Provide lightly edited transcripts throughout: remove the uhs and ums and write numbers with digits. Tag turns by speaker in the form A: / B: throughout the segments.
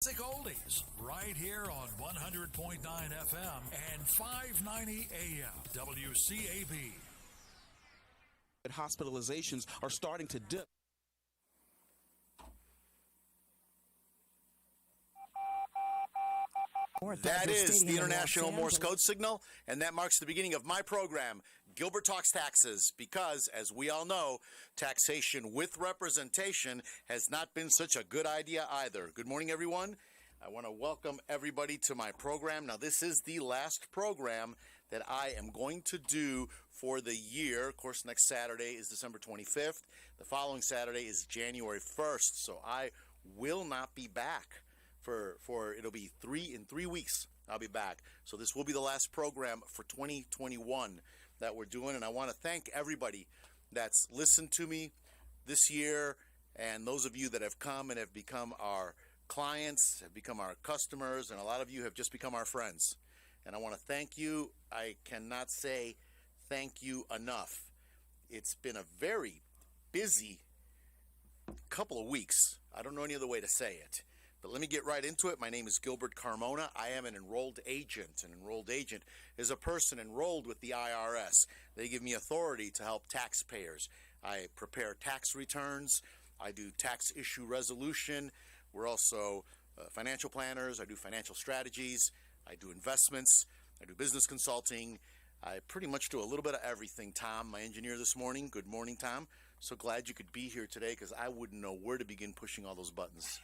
A: Classic oldies, right here on 100.9 FM and 590 AM WCAB.
B: Hospitalizations are starting to dip.
C: That is the International Morse Code Signal, and that marks the beginning of my program, Gilbert Talks Taxes, because, as we all know, taxation with representation has not been such a good idea either. Good morning, everyone. I want to welcome everybody to my program. Now, this is the last program that I am going to do for the year. Of course, next Saturday is December 25th. The following Saturday is January 1st, so I will not be back. For it'll be 3 weeks I'll be back. So this will be the last program for 2021 that we're doing, and I want to thank everybody that's listened to me this year, and those of you that have come and have become our clients, have become our customers, and a lot of you have just become our friends. And I want to thank you. I cannot say thank you enough. It's been a very busy couple of weeks. I don't know any other way to say it. But let me get right into it. My name is Gilbert Carmona. I am an enrolled agent. An enrolled agent is a person enrolled with the IRS. They give me authority to help taxpayers. I prepare tax returns. I do tax issue resolution. We're also financial planners. I do financial strategies. I do investments. I do business consulting. I pretty much do a little bit of everything. Tom, my engineer this morning. Good morning, Tom. So glad you could be here today because I wouldn't know where to begin pushing all those buttons.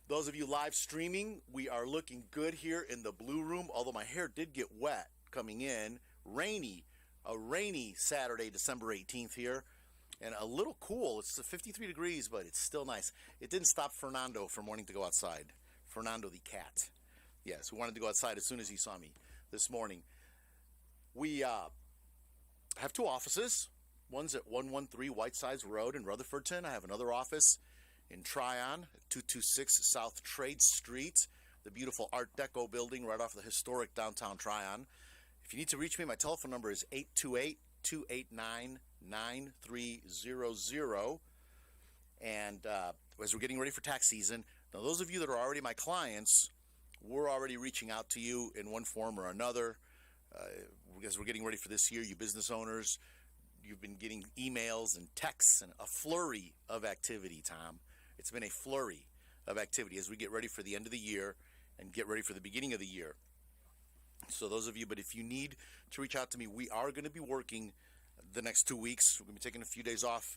C: Those of you live streaming, we are looking good here in the blue room, although my hair did get wet coming in. A rainy Saturday, December 18th here, and a little cool. It's 53 degrees, but it's still nice. It didn't stop Fernando from wanting to go outside. Fernando the cat. Yes, who wanted to go outside as soon as he saw me this morning. We have two offices. One's at 113 Whitesides Road in Rutherfordton. I have another office in Tryon, 226 South Trade Street, the beautiful Art Deco building right off the historic downtown Tryon. If you need to reach me, my telephone number is 828-289-9300. And as we're getting ready for tax season, now those of you that are already my clients, we're already reaching out to you in one form or another. As we're getting ready for this year, you business owners, you've been getting emails and texts and a flurry of activity, Tom. It's been a flurry of activity as we get ready for the end of the year and get ready for the beginning of the year. So those of you, but if you need to reach out to me, we are going to be working the next 2 weeks. We're going to be taking a few days off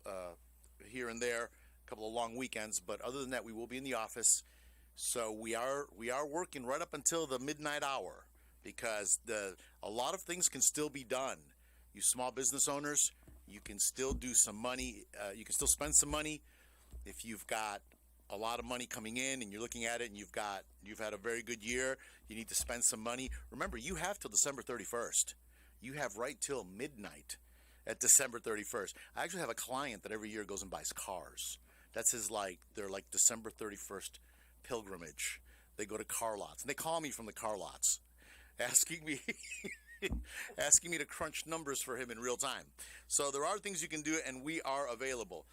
C: here and there, a couple of long weekends, but other than that, we will be in the office. So we are working right up until the midnight hour because a lot of things can still be done. You small business owners, you can still do some money. You can still spend some money. If you've got a lot of money coming in and you're looking at it and you've had a very good year, you need to spend some money. Remember, you have till December 31st. You have right till midnight at December 31st. I actually have a client that every year goes and buys cars. That's their December 31st pilgrimage. They go to car lots and they call me from the car lots asking me to crunch numbers for him in real time. So there are things you can do, and we are available.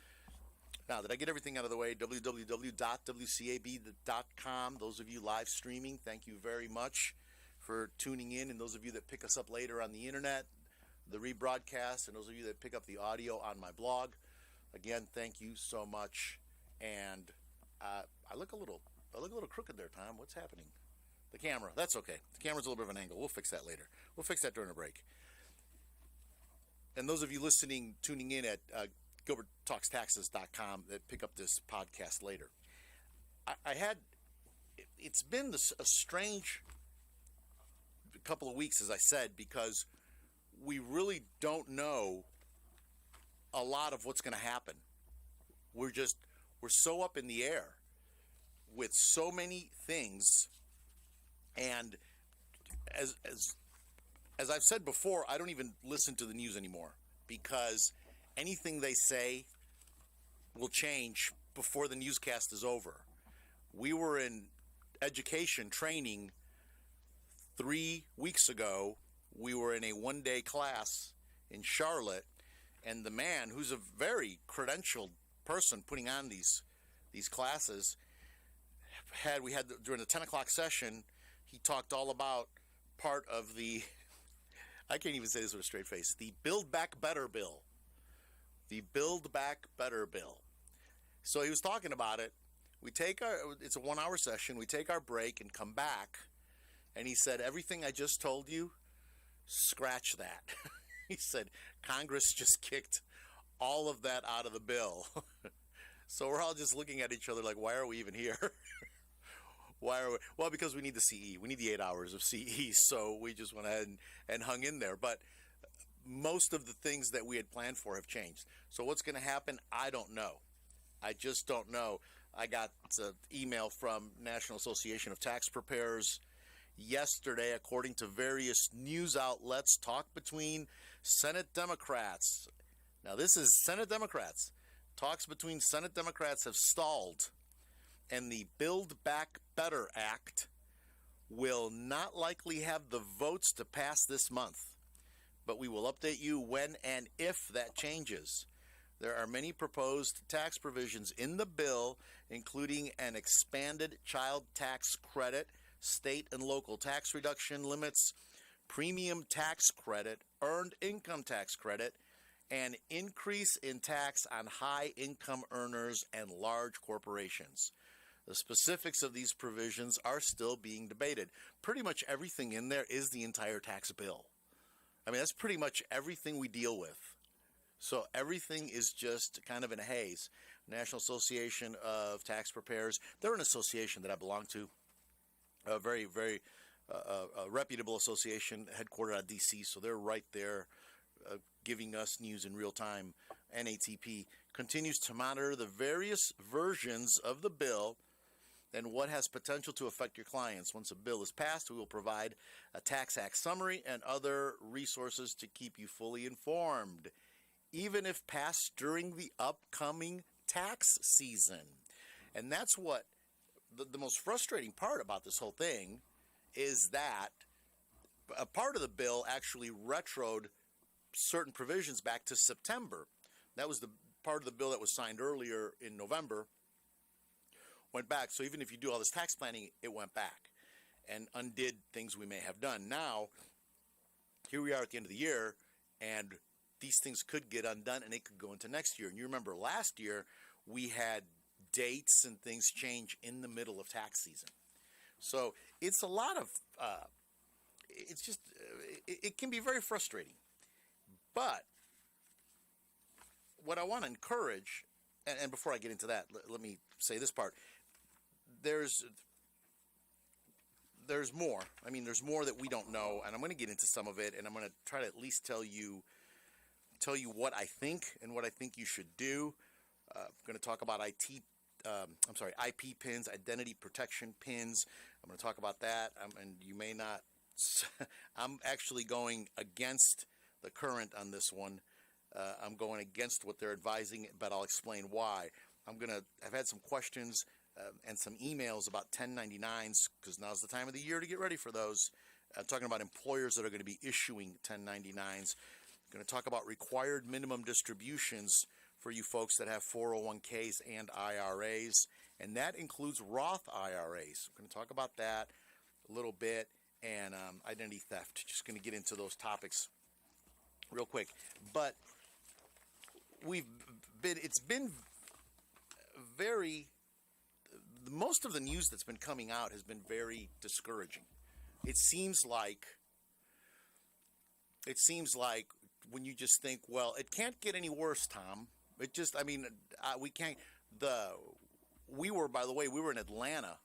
C: Now, did I get everything out of the way? www.wcab.com. Those of you live streaming, thank you very much for tuning in. And those of you that pick us up later on the internet, the rebroadcast, and those of you that pick up the audio on my blog, again, thank you so much. And I look a little crooked there, Tom. What's happening? The camera. That's okay. The camera's a little bit of an angle. We'll fix that later. We'll fix that during a break. And those of you tuning in at GilbertTalksTaxes.com that pick up this podcast later. It's been a strange couple of weeks, as I said, because we really don't know a lot of what's going to happen. We're so up in the air with so many things. And as I've said before, I don't even listen to the news anymore because anything they say will change before the newscast is over. We were in education training 3 weeks ago. We were in a one-day class in Charlotte, and the man, who's a very credentialed person putting on these classes, during the 10 o'clock session, he talked all about part of the, I can't even say this with a straight face, the Build Back Better bill. The Build Back Better bill. So he was talking about it. It's a 1 hour session. We take our break and come back. And he said, everything I just told you, scratch that. He said, Congress just kicked all of that out of the bill. So we're all just looking at each other like, why are we even here? Why are we? Well, because we need the CE. We need the 8 hours of CE. So we just went ahead and hung in there. But most of the things that we had planned for have changed. So what's going to happen? I don't know. I just don't know. I got an email from National Association of Tax Preparers yesterday, according to various news outlets, talk between Senate Democrats. Now, this is Senate Democrats. Talks between Senate Democrats have stalled, and the Build Back Better Act will not likely have the votes to pass this month. But we will update you when and if that changes. There are many proposed tax provisions in the bill, including an expanded child tax credit, state and local tax reduction limits, premium tax credit, earned income tax credit, and increase in tax on high income earners and large corporations. The specifics of these provisions are still being debated. Pretty much everything in there is the entire tax bill. I mean, that's pretty much everything we deal with. So everything is just kind of in a haze. National Association of Tax Preparers, they're an association that I belong to, a very, very reputable association headquartered out of D.C., so they're right there giving us news in real time. NATP continues to monitor the various versions of the bill and what has potential to affect your clients. Once a bill is passed, we will provide a Tax Act summary and other resources to keep you fully informed, even if passed during the upcoming tax season. And that's what the most frustrating part about this whole thing is, that a part of the bill actually retroed certain provisions back to September. That was the part of the bill that was signed earlier in November, went back. So even if you do all this tax planning, it went back and undid things we may have done. Now, here we are at the end of the year, and these things could get undone and it could go into next year. And you remember last year, we had dates and things change in the middle of tax season. So it's a lot of, it's just, it can be very frustrating. But what I want to encourage, and before I get into that, let me say this part. There's more. I mean, there's more that we don't know, and I'm going to get into some of it, and I'm going to try to at least tell you what I think and what I think you should do. I'm going to talk about IP pins, identity protection pins. I'm going to talk about that, and you may not. I'm actually going against the current on this one. I'm going against what they're advising, but I'll explain why. I've had some questions and some emails about 1099s, because now's the time of the year to get ready for those. I'm talking about employers that are going to be issuing 1099s. I'm going to talk about required minimum distributions for you folks that have 401ks and IRAs, and that includes Roth IRAs. I'm going to talk about that a little bit, and identity theft. Just going to get into those topics real quick. But it's been very, most of the news that's been coming out has been very discouraging. It seems like when you just think, well, it can't get any worse, Tom. We can't. We were in Atlanta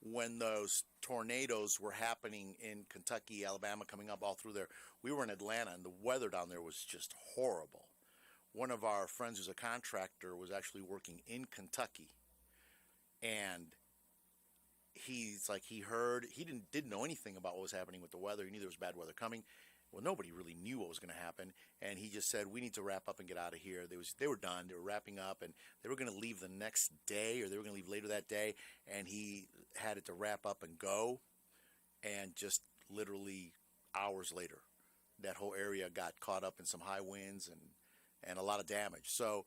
C: when those tornadoes were happening in Kentucky, Alabama, coming up all through there. We were in Atlanta, and the weather down there was just horrible. One of our friends who's a contractor was actually working in Kentucky, and he's like, he didn't know anything about what was happening with the weather. He knew there was bad weather coming. Well, nobody really knew what was going to happen, and he just said, we need to wrap up and get out of here. They were done. They were wrapping up, and they were going to leave the next day, or they were going to leave later that day, and he had it to wrap up and go, and just literally hours later, that whole area got caught up in some high winds and a lot of damage. So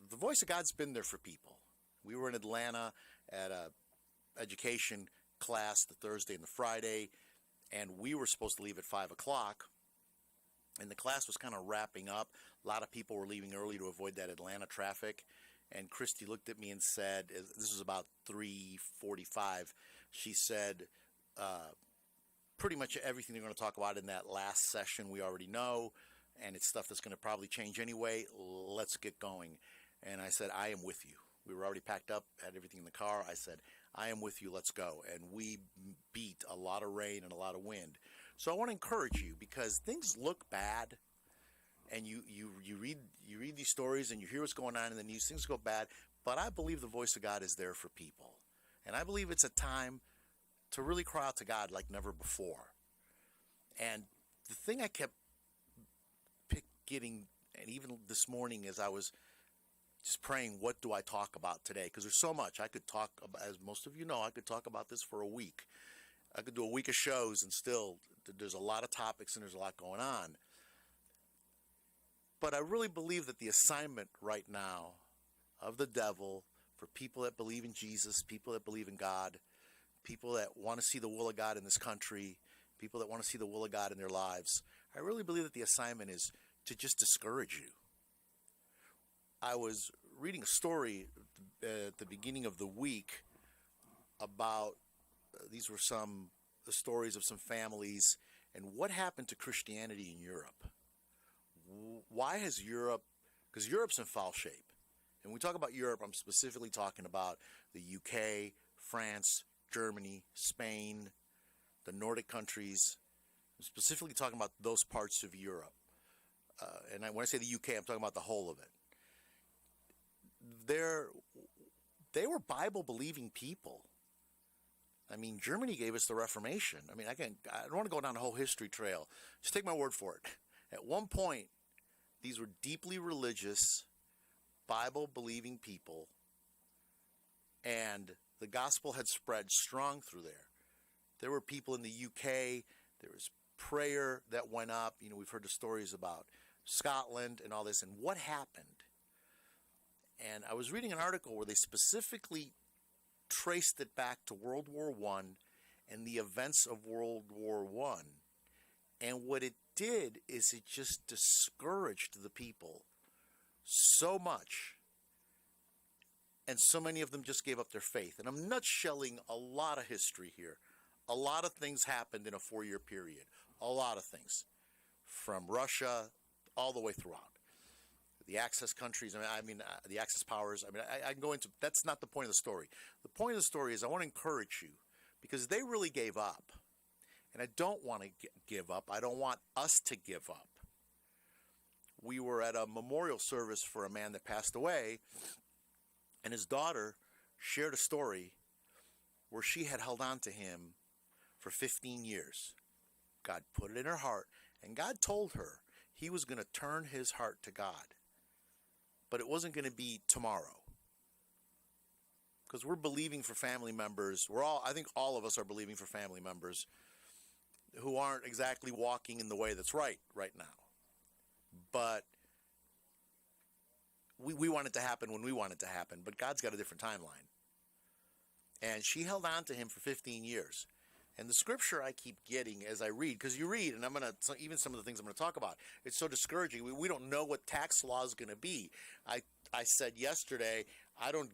C: the voice of God's been there for people. We were in Atlanta at a education class the Thursday and the Friday, and we were supposed to leave at 5 o'clock, and the class was kind of wrapping up. A lot of people were leaving early to avoid that Atlanta traffic, and Christy looked at me and said, this was about 3:45, she said, pretty much everything they're going to talk about in that last session we already know, and it's stuff that's going to probably change anyway. Let's get going. And I said, I am with you. We were already packed up, had everything in the car. I said, I am with you, let's go. And we beat a lot of rain and a lot of wind. So I want to encourage you, because things look bad, and you read these stories and you hear what's going on in the news. Things go bad, but I believe the voice of God is there for people. And I believe it's a time to really cry out to God like never before. And the thing I kept getting, and even this morning as I was just praying, what do I talk about today? Because there's so much I could talk about. As most of you know, I could talk about this for a week. I could do a week of shows, and still there's a lot of topics and there's a lot going on. But I really believe that the assignment right now of the devil for people that believe in Jesus, people that believe in God, people that want to see the will of God in this country, people that want to see the will of God in their lives, I really believe that the assignment is to just discourage you. I was reading a story at the beginning of the week about, these were some stories of some families and what happened to Christianity in Europe. Why has Europe, because Europe's in foul shape. And when we talk about Europe, I'm specifically talking about the UK, France, Germany, Spain, the Nordic countries. I'm specifically talking about those parts of Europe. And when I say the UK, I'm talking about the whole of it. They were Bible-believing people. I mean, Germany gave us the Reformation. I mean, I don't want to go down the whole history trail. Just take my word for it. At one point, these were deeply religious, Bible-believing people, and the gospel had spread strong through there. There were people in the UK. There was prayer that went up. You know, we've heard the stories about Scotland and all this, and what happened. And I was reading an article where they specifically traced it back to World War I and the events of World War I. And what it did is it just discouraged the people so much. And so many of them just gave up their faith. And I'm nutshelling a lot of history here. A lot of things happened in a 4-year period. A lot of things. From Russia all the way throughout. The Axis countries, the Axis powers. I can go into, that's not the point of the story. The point of the story is I want to encourage you, because they really gave up. And I don't want to give up. I don't want us to give up. We were at a memorial service for a man that passed away, and his daughter shared a story where she had held on to him for 15 years. God put it in her heart, and God told her he was going to turn his heart to God. But it wasn't going to be tomorrow. Because we're believing for family members. I think all of us are believing for family members who aren't exactly walking in the way that's right now. But we want it to happen when we want it to happen. But God's got a different timeline. And she held on to him for 15 years. And the scripture I keep getting as I read, because you read, and even some of the things I'm going to talk about, it's so discouraging. We don't know what tax law is going to be. I said yesterday,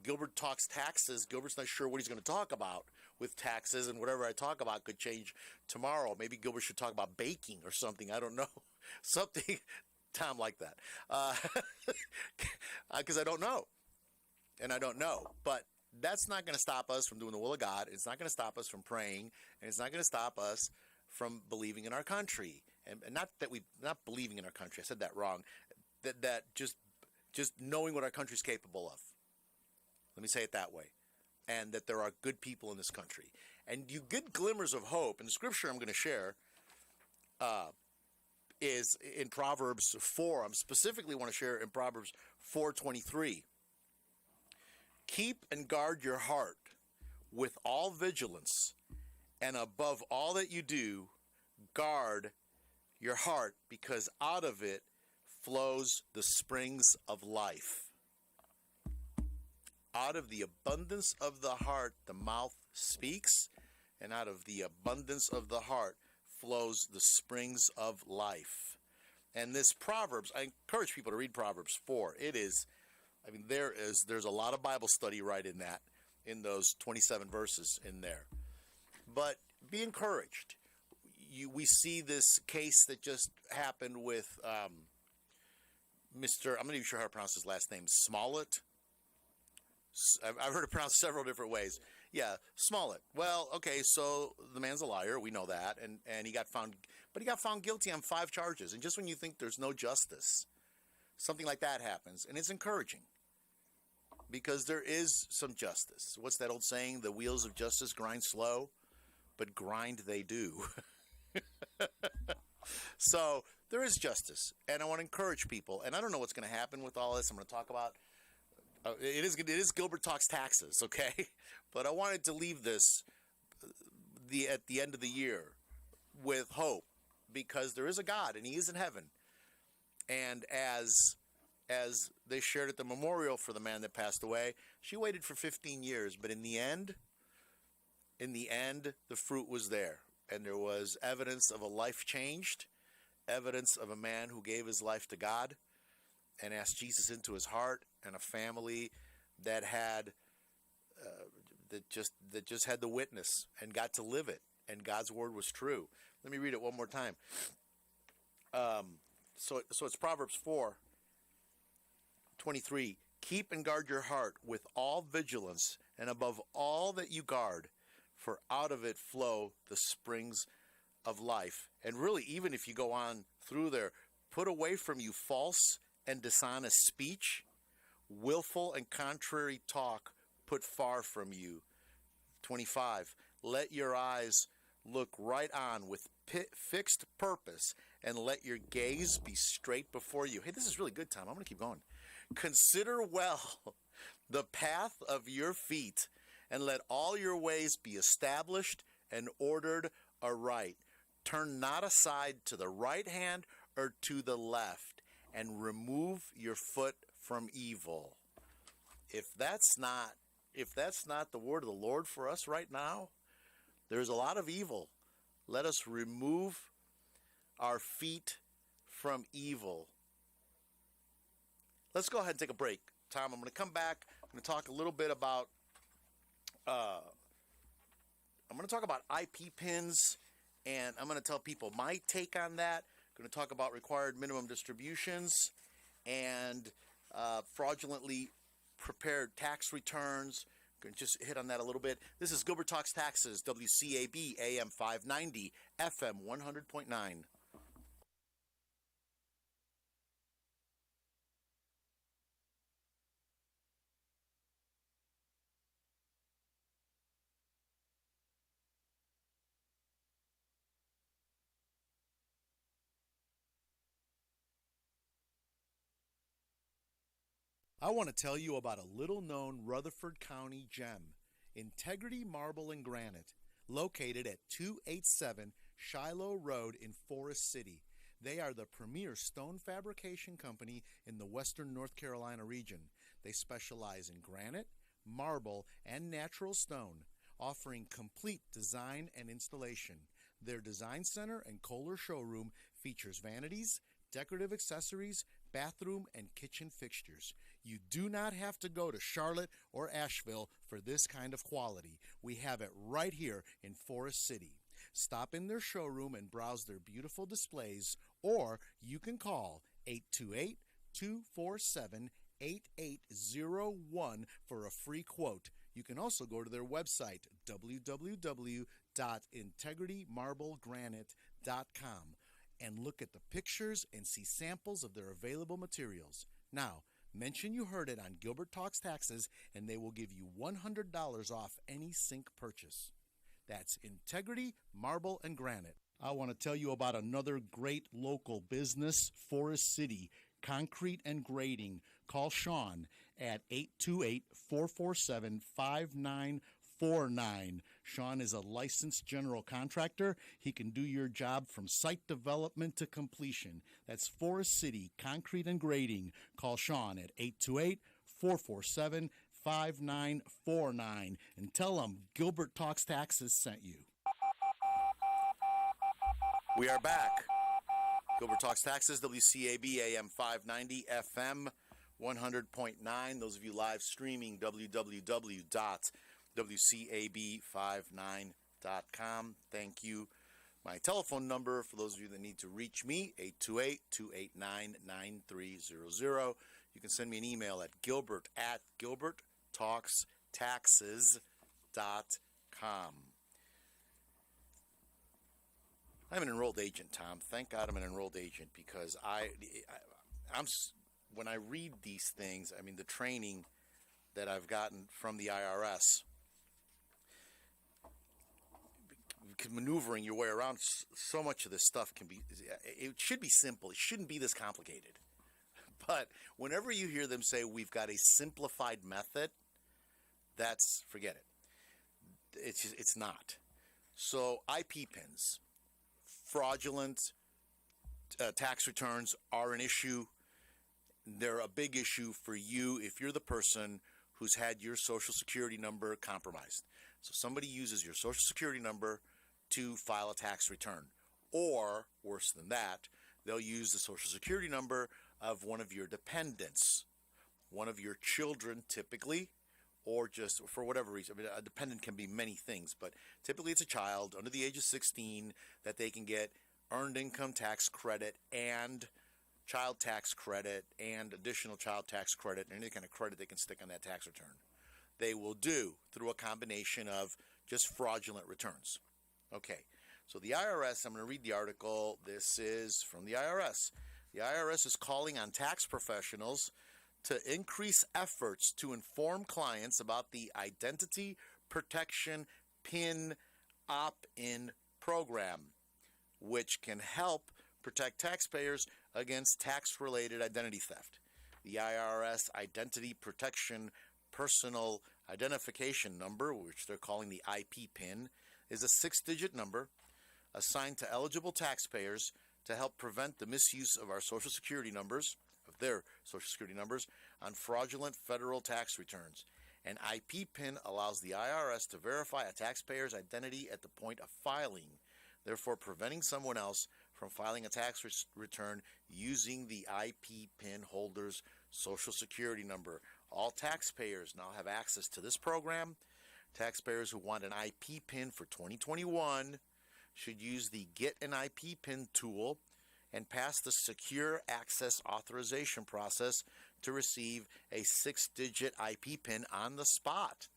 C: Gilbert talks taxes. Gilbert's not sure what he's going to talk about with taxes, and whatever I talk about could change tomorrow. Maybe Gilbert should talk about baking or something. I don't know. Something, Tom, like that. Because I don't know. And I don't know. But that's not going to stop us from doing the will of God. It's not going to stop us from praying, and it's not going to stop us from believing in our country. And not believing in our country. I said that wrong. That just knowing what our country's capable of. Let me say it that way. And that there are good people in this country. And you get glimmers of hope. And the scripture I'm going to share is in Proverbs 4. I specifically want to share in Proverbs 4:23. Keep and guard your heart with all vigilance, and above all that you do, guard your heart, because out of it flows the springs of life. Out of the abundance of the heart, the mouth speaks, and out of the abundance of the heart flows the springs of life. And this Proverbs, I encourage people to read Proverbs 4. It is, I mean, there's a lot of Bible study right in that, in those 27 verses in there. But be encouraged. We see this case that just happened with Mr. I'm not even sure how to pronounce his last name, Smollett. I've heard it pronounced several different ways. Yeah, Smollett. Well, okay, so the man's a liar. We know that, and he got found, but he got found guilty on 5 charges. And just when you think there's no justice, something like that happens, and it's encouraging because there is some justice. What's that old saying? The wheels of justice grind slow, but grind they do. So there is justice, and I want to encourage people. And I don't know what's going to happen with all this. I'm going to talk about it is Gilbert Talks Taxes, okay? But I wanted to leave this at the end of the year with hope, because there is a God, and He is in heaven. And as they shared at the memorial for the man that passed away, she waited for 15 years, but in the end, the fruit was there, and there was evidence of a life changed, evidence of a man who gave his life to God and asked Jesus into his heart, and a family that had that just had the witness and got to live it, and God's word was true. Let me read it one more time. So it's Proverbs 4:23. Keep and guard your heart with all vigilance, and above all that you guard, for out of it flow the springs of life. And really, even if you go on through there, put away from you false and dishonest speech, willful and contrary talk put far from you. 25. Let your eyes look right on with fixed purpose, and let your gaze be straight before you. Hey, this is really good, Tom. I'm going to keep going. Consider well the path of your feet, and let all your ways be established and ordered aright. Turn not aside to the right hand or to the left, and remove your foot from evil. If that's not the word of the Lord for us right now, there's a lot of evil. Let us remove our feet from evil. Let's go ahead and take a break. Tom, I'm going to come back. I'm going to talk a little bit about IP pins, and I'm going to tell people my take on that. I'm going to talk about required minimum distributions and fraudulently prepared tax returns. I'm going to just hit on that a little bit. This is Gilbert Talks Taxes, WCAB AM 590, FM 100.9. I want to tell you about a little-known Rutherford County gem, Integrity Marble and Granite, located at 287 Shiloh Road in Forest City. They are the premier stone fabrication company in the western North Carolina region. They specialize in granite, marble, and natural stone, offering complete design and installation. Their design center and Kohler showroom features vanities, decorative accessories, bathroom, and kitchen fixtures. You do not have to go to Charlotte or Asheville for this kind of quality. We have it right here in Forest City. Stop in their showroom and browse their beautiful displays, or you can call 828-247-8801 for a free quote. You can also go to their website, www.integritymarblegranite.com, and look at the pictures and see samples of their available materials. Now, mention you heard it on Gilbert Talks Taxes, and they will give you $100 off any sink purchase. That's Integrity Marble and Granite. I want to tell you about another great local business, Forest City Concrete and Grading. Call Sean at 828-447-5949. Sean is a licensed general contractor. He can do your job from site development to completion. That's Forest City Concrete and Grading. Call Sean at 828-447-5949. 5949 and tell them Gilbert Talks Taxes sent you. We are back. Gilbert Talks Taxes, WCAB AM 590, FM 100.9. Those of you live streaming, www.wcab59.com. Thank you. My telephone number, for those of you that need to reach me, 828-289-9300. You can send me an email at gilbert@gilberttalkstaxes.com. I'm an enrolled agent, Tom. Thank God I'm an enrolled agent, because I'm when I read these things, I mean, the training that I've gotten from the IRS, maneuvering your way around so much of this stuff it should be simple. It shouldn't be this complicated. But whenever you hear them say we've got a simplified method, forget it. It's not. So IP pins, fraudulent tax returns are an issue. They're a big issue for you if you're the person who's had your Social Security number compromised. So somebody uses your Social Security number to file a tax return. Or, worse than that, they'll use the Social Security number of one of your dependents, one of your children typically, or just for whatever reason. I mean, a dependent can be many things, but typically it's a child under the age of 16 that they can get earned income tax credit and child tax credit and additional child tax credit and any kind of credit they can stick on that tax return. They will do through a combination of just fraudulent returns. Okay, so the IRS, I'm going to read the article. This is from the IRS. The IRS is calling on tax professionals to increase efforts to inform clients about the Identity Protection PIN opt-in program, which can help protect taxpayers against tax-related identity theft. The IRS Identity Protection Personal Identification Number, which they're calling the IP PIN, is a 6-digit number assigned to eligible taxpayers to help prevent the misuse of our Social Security numbers, on fraudulent federal tax returns. An IP PIN allows the IRS to verify a taxpayer's identity at the point of filing, therefore preventing someone else from filing a tax return using the IP PIN holder's Social Security number. All taxpayers now have access to this program. Taxpayers who want an IP PIN for 2021 should use the Get an IP PIN tool and pass the Secure Access Authorization process to receive a 6-digit IP PIN on the spot.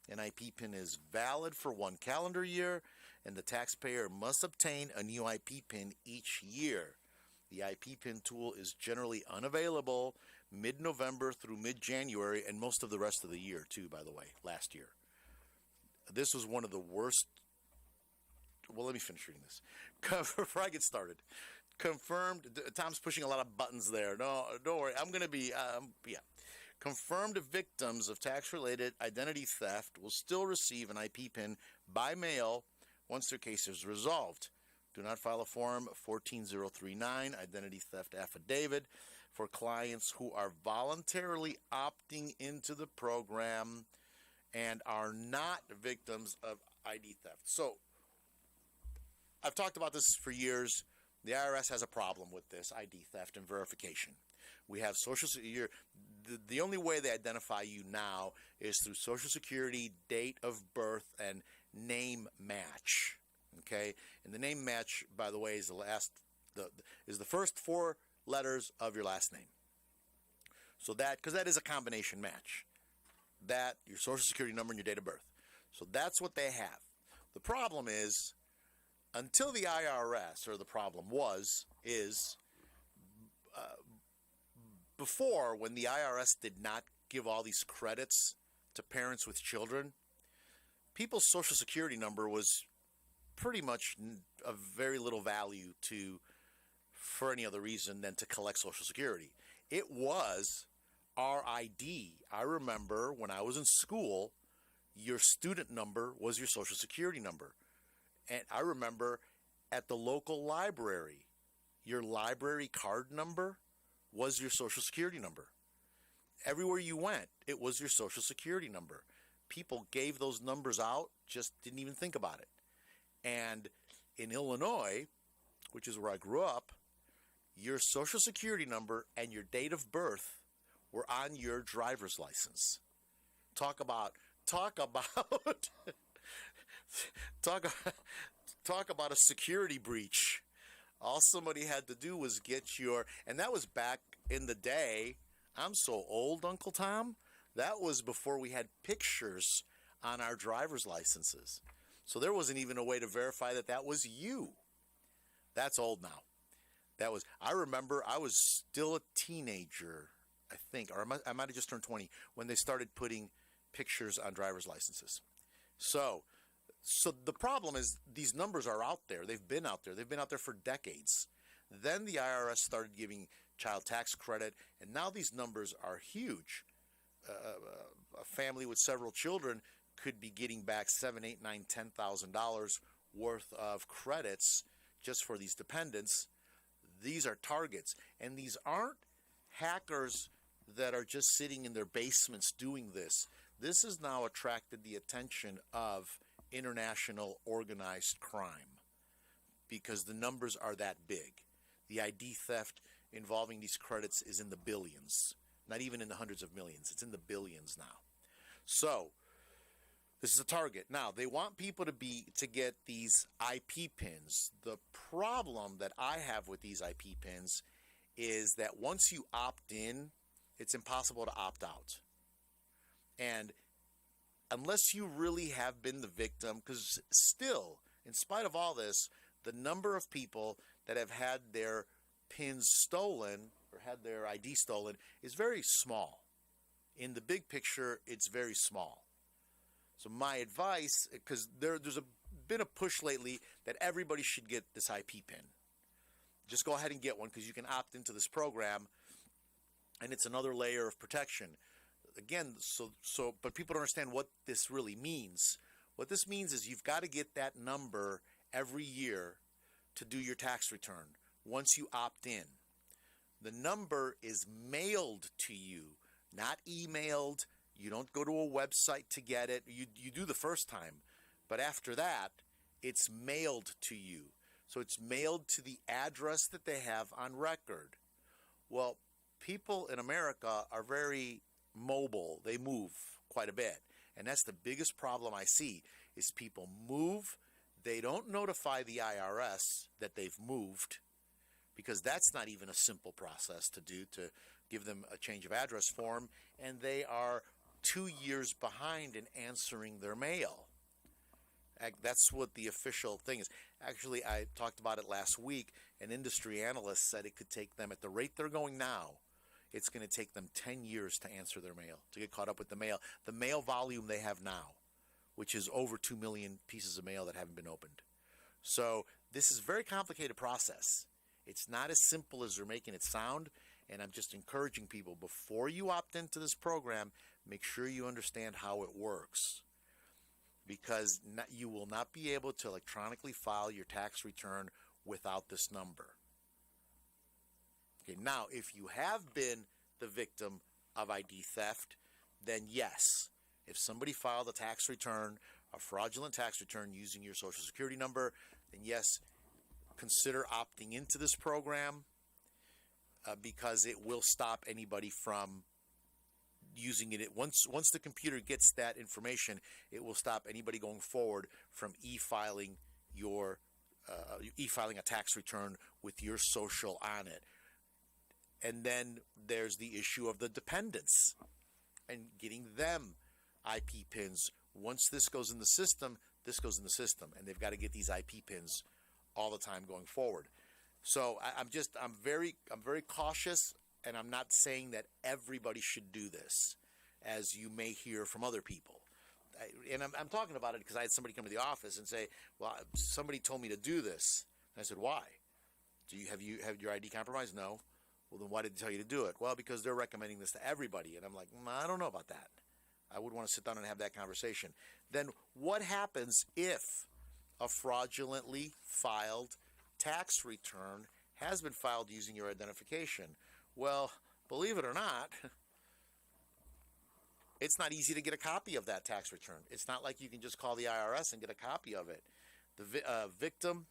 C: An IP PIN is valid for 1 calendar year, and the taxpayer must obtain a new IP PIN each year. The IP PIN tool is generally unavailable mid-November through mid-January, and most of the rest of the year, too, by the way, last year. This was one of the worst. Well, let me finish reading this. Before I get started. Confirmed. Tom's pushing a lot of buttons there. No, don't worry. I'm going to be, Confirmed victims of tax-related identity theft will still receive an IP PIN by mail once their case is resolved. Do not file a Form 14039 Identity Theft Affidavit for clients who are voluntarily opting into the program and are not victims of ID theft. So, I've talked about this for years. The IRS has a problem with this ID theft and verification. We have Social Security. The only way they identify you now is through Social Security, date of birth, and name match. Okay, and the name match, by the way, is the first 4 letters of your last name. So because that is a combination match. That, your Social Security number, and your date of birth. So that's what they have. The problem is, until the IRS, or the problem is before, when the IRS did not give all these credits to parents with children, people's Social Security number was pretty much of very little value for any other reason than to collect Social Security. It was our ID. I remember when I was in school, your student number was your Social Security number. And I remember at the local library, your library card number was your Social Security number. everywhere you went, it was your Social Security number. People gave those numbers out, just didn't even think about it. And in Illinois, which is where I grew up, your Social Security number and your date of birth were on your driver's license. Talk about talk about a security breach. All somebody had to do was get and that was back in the day. I'm so old, Uncle Tom. That was before we had pictures on our driver's licenses. So there wasn't even a way to verify that that was you. That's old now. I remember I was still a teenager, I think, or I might have just turned 20 when they started putting pictures on driver's licenses. So the problem is these numbers are out there. They've been out there. They've been out there for decades. Then the IRS started giving child tax credit, and now these numbers are huge. A family with several children could be getting back $7,000, $8,000, $9,000, $10,000 worth of credits just for these dependents. These are targets, and these aren't hackers that are just sitting in their basements doing this. This has now attracted the attention of international organized crime because the numbers are that big. The ID theft involving these credits is in the billions, not even in the hundreds of millions. It's in the billions now. So this is a target. Now, they want people to get these IP pins. The problem that I have with these IP pins is that once you opt in, it's impossible to opt out. And unless you really have been the victim, because still, in spite of all this, the number of people that have had their pins stolen or had their ID stolen is very small. In the big picture, it's very small. So my advice, because there's been a push lately that everybody should get this IP pin. Just go ahead and get one because you can opt into this program, and it's another layer of protection. Again, but people don't understand what this really means. What this means is you've got to get that number every year to do your tax return once you opt in. The number is mailed to you, not emailed. You don't go to a website to get it. You do the first time. But after that, it's mailed to you. So it's mailed to the address that they have on record. Well, people in America are very mobile. They move quite a bit. And that's the biggest problem I see is people move. They don't notify the IRS that they've moved because that's not even a simple process to do, to give them a change of address form. And they are 2 years behind in answering their mail. That's what the official thing is. Actually, I talked about it last week. An industry analyst said it could take them, at the rate they're going now, it's going to take them 10 years to answer their mail, to get caught up with the mail volume they have now, which is over 2 million pieces of mail that haven't been opened. So this is a very complicated process. It's not as simple as they're making it sound, and I'm just encouraging people, before you opt into this program, make sure you understand how it works, because you will not be able to electronically file your tax return without this number. Okay, now, if you have been the victim of ID theft, then yes, if somebody filed a tax return, a fraudulent tax return using your Social Security number, then yes, consider opting into this program because it will stop anybody from using it. Once the computer gets that information, it will stop anybody going forward from e-filing a tax return with your social on it. And then there's the issue of the dependents and getting them IP pins. Once this goes in the system, and they've got to get these IP pins all the time going forward. So I'm very cautious, and I'm not saying that everybody should do this, as you may hear from other people. I'm talking about it because I had somebody come to the office and say, "Well, somebody told me to do this." And I said, "Why? Have your ID compromised?" "No." "Well, then why did they tell you to do it?" "Well, because they're recommending this to everybody." And I'm like, I don't know about that. I would want to sit down and have that conversation. Then what happens if a fraudulently filed tax return has been filed using your identification? Well, believe it or not, it's not easy to get a copy of that tax return. It's not like you can just call the IRS and get a copy of it. The victim,